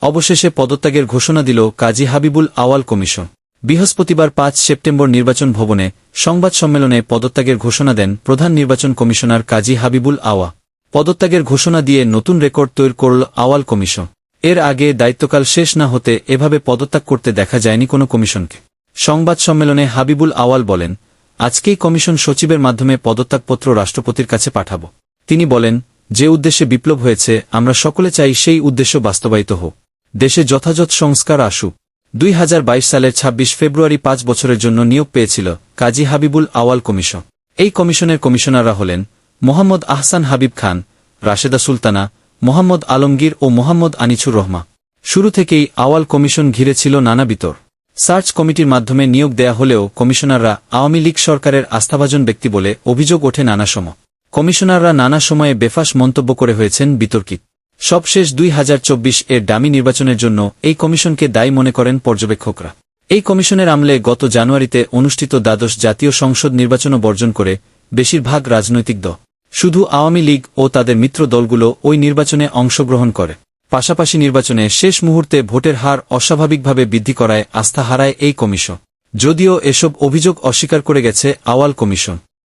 অবশেষে পদত্যাগের ঘোষণা দিল কাজী হাবিবুল আওয়াল কমিশন। বৃহস্পতিবার ৫ সেপ্টেম্বর নির্বাচন ভবনে সংবাদ সম্মেলনে পদত্যাগের ঘোষণা দেন প্রধান নির্বাচন কমিশনার কাজী হাবিবুল আওয়া। পদত্যাগের ঘোষণা দিয়ে নতুন রেকর্ড তৈরি করল আওয়াল কমিশন। এর আগে দায়িত্বকাল শেষ না হতে এভাবে পদত্যাগ করতে দেখা যায়নি কোনো কমিশনকে। সংবাদ সম্মেলনে হাবিবুল আওয়াল বলেন, আজকেই কমিশন সচিবের মাধ্যমে পদত্যাগপত্র রাষ্ট্রপতির কাছে পাঠাব। তিনি বলেন, যে উদ্দেশ্যে বিপ্লব হয়েছে আমরা সকলে চাই সেই উদ্দেশ্য বাস্তবায়িত হোক, দেশে যথাযথ সংস্কার আসুক। ২০২২ সালের ২৬ ফেব্রুয়ারি ৫ বছরের জন্য নিয়োগ পেয়েছিল কাজী হাবিবুল আওয়াল কমিশন। এই কমিশনের কমিশনাররা হলেন মোহাম্মদ আহসান হাবিব খান, রাশেদা সুলতানা, মোহাম্মদ আলমগীর ও মোহাম্মদ আনিছুর রহমান। শুরু থেকেই আওয়াল কমিশন ঘিরে ছিল নানা বিতর। সার্চ কমিটির মাধ্যমে নিয়োগ দেয়া হলেও কমিশনাররা আওয়ামী লীগ সরকারের আস্থাভাজন ব্যক্তি বলে অভিযোগ ওঠে নানা সময়। কমিশনাররা নানা সময়ে বেফাঁস মন্তব্য করে হয়েছেন বিতর্কিত। সবশেষ ২০২৪ এর ডামি নির্বাচনের জন্য এই কমিশনকে দায়ী মনে করেন পর্যবেক্ষকরা। এই কমিশনের আমলে গত জানুয়ারিতে অনুষ্ঠিত দ্বাদশ জাতীয় সংসদ নির্বাচনও বর্জন করে বেশিরভাগ রাজনৈতিক দল। শুধু আওয়ামী লীগ ও তাদের মিত্র দলগুলো ওই নির্বাচনে অংশগ্রহণ করে। পাশাপাশি নির্বাচনে শেষ মুহূর্তে ভোটের হার অস্বাভাবিকভাবে বৃদ্ধি করায় আস্থা হারায় এই কমিশন। যদিও এসব অভিযোগ অস্বীকার করে গেছে আওয়াল কমিশন।